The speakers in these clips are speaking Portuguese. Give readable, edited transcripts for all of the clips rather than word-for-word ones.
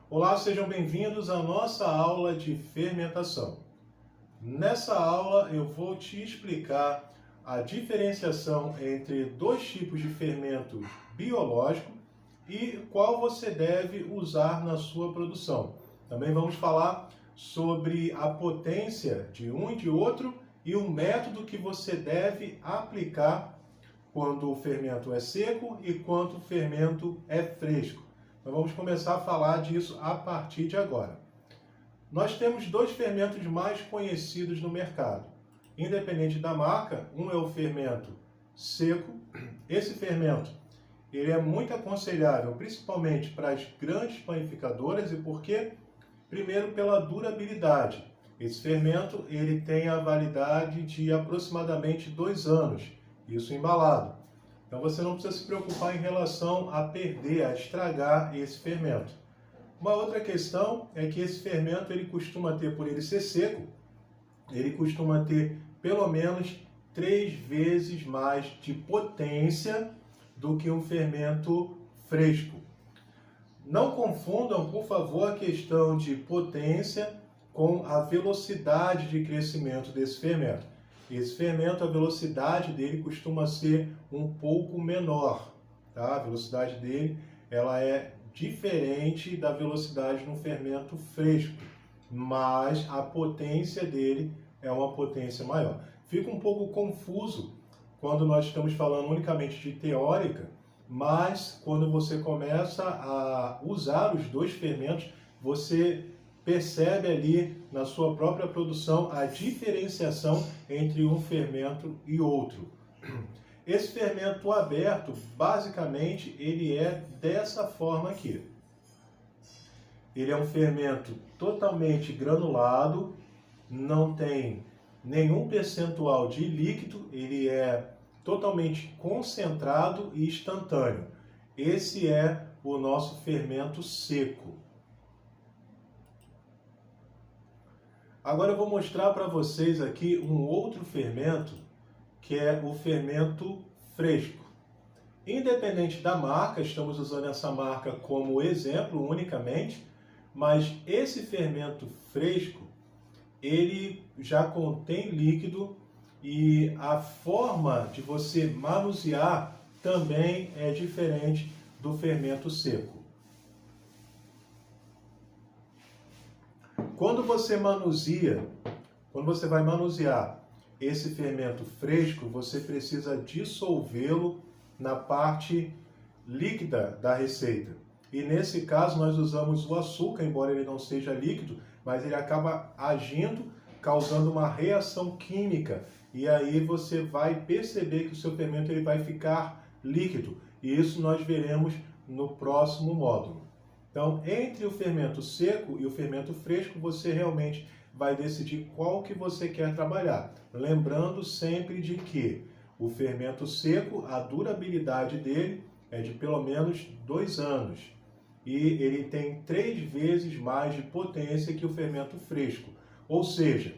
Olá, sejam bem-vindos à nossa aula de fermentação. Nessa aula eu vou te explicar a diferenciação entre dois tipos de fermento biológico e qual você deve usar na sua produção. Também vamos falar sobre a potência de um e de outro e o método que você deve aplicar quando o fermento é seco e quando o fermento é fresco. Então vamos começar a falar disso a partir de agora. Nós temos dois fermentos mais conhecidos no mercado. Independente da marca, um é o fermento seco. Esse fermento ele é muito aconselhável, principalmente para as grandes panificadoras. E por quê? Primeiro, pela durabilidade. Esse fermento ele tem a validade de aproximadamente 2 anos, isso embalado. Então você não precisa se preocupar em relação a perder, a estragar esse fermento. Uma outra questão é que esse fermento ele costuma ter, por ele ser seco, ele costuma ter pelo menos 3 vezes mais de potência do que um fermento fresco. Não confundam, por favor, a questão de potência com a velocidade de crescimento desse fermento. Esse fermento, a velocidade dele costuma ser um pouco menor, tá? A velocidade dele ela é diferente da velocidade no fermento fresco, mas a potência dele é uma potência maior. Fica um pouco confuso quando nós estamos falando unicamente de teórica, mas quando você começa a usar os dois fermentos, você percebe ali na sua própria produção a diferenciação entre um fermento e outro. Esse fermento aberto, basicamente, ele é dessa forma aqui. Ele é um fermento totalmente granulado, não tem nenhum percentual de líquido, ele é totalmente concentrado e instantâneo. Esse é o nosso fermento seco. Agora eu vou mostrar para vocês aqui um outro fermento, que é o fermento fresco. Independente da marca, estamos usando essa marca como exemplo unicamente, mas esse fermento fresco, ele já contém líquido e a forma de você manusear também é diferente do fermento seco. Quando você vai manusear esse fermento fresco, você precisa dissolvê-lo na parte líquida da receita. E nesse caso nós usamos o açúcar, embora ele não seja líquido, mas ele acaba agindo, causando uma reação química. E aí você vai perceber que o seu fermento ele vai ficar líquido. E isso nós veremos no próximo módulo. Então, entre o fermento seco e o fermento fresco, você realmente vai decidir qual que você quer trabalhar. Lembrando sempre de que o fermento seco, a durabilidade dele é de pelo menos 2 anos. E ele tem 3 vezes mais de potência que o fermento fresco. Ou seja,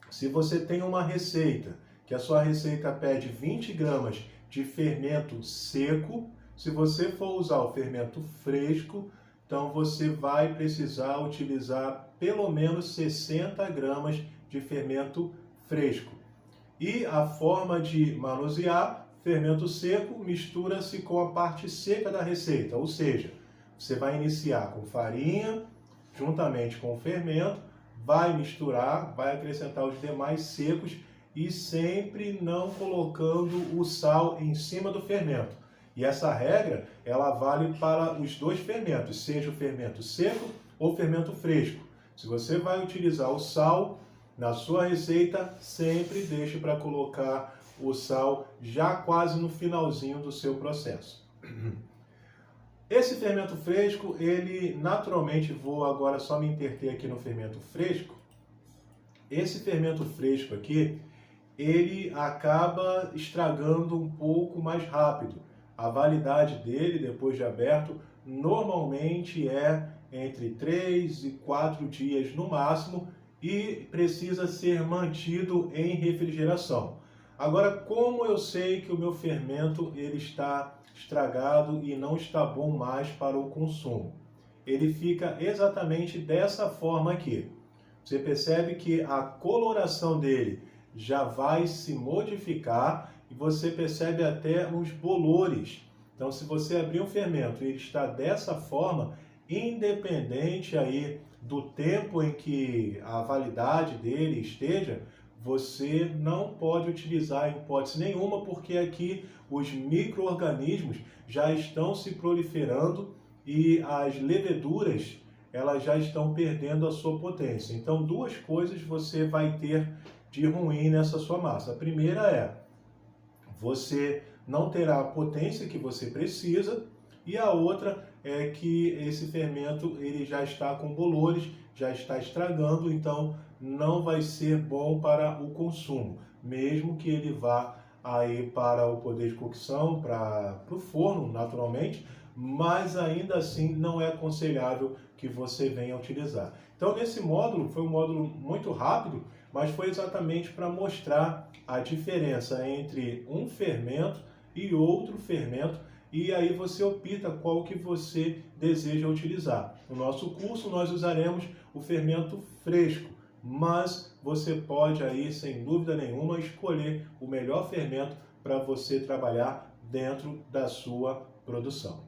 se você tem uma receita, que a sua receita pede 20 gramas de fermento seco, se você for usar o fermento fresco, então você vai precisar utilizar pelo menos 60 gramas de fermento fresco. E a forma de manusear, fermento seco mistura-se com a parte seca da receita, ou seja, você vai iniciar com farinha, juntamente com o fermento, vai misturar, vai acrescentar os demais secos e sempre não colocando o sal em cima do fermento. E essa regra, ela vale para os dois fermentos, seja o fermento seco ou fermento fresco. Se você vai utilizar o sal na sua receita, sempre deixe para colocar o sal já quase no finalzinho do seu processo. Esse fermento fresco, ele naturalmente, vou agora só me interter aqui no fermento fresco. Esse fermento fresco aqui, ele acaba estragando um pouco mais rápido. A validade dele, depois de aberto, normalmente é entre 3 e 4 dias no máximo e precisa ser mantido em refrigeração. Agora, como eu sei que o meu fermento ele está estragado e não está bom mais para o consumo? ele fica exatamente dessa forma aqui. Você percebe que a coloração dele já vai se modificar e você percebe até os bolores. Então, se você abrir um fermento e ele está dessa forma, independente aí do tempo em que a validade dele esteja, você não pode utilizar em hipótese nenhuma, porque aqui os micro-organismos já estão se proliferando e as leveduras elas já estão perdendo a sua potência. Então, duas coisas você vai ter de ruim nessa sua massa. A primeira é, você não terá a potência que você precisa, e a outra é que esse fermento ele já está com bolores, já está estragando, então não vai ser bom para o consumo, mesmo que ele vá aí para o poder de cocção, para o forno naturalmente, mas ainda assim não é aconselhável que você venha utilizar. Então nesse módulo, foi um módulo muito rápido, mas foi exatamente para mostrar a diferença entre um fermento e outro fermento, e aí você opta qual que você deseja utilizar. No nosso curso nós usaremos o fermento fresco, mas você pode aí, sem dúvida nenhuma, escolher o melhor fermento para você trabalhar dentro da sua produção.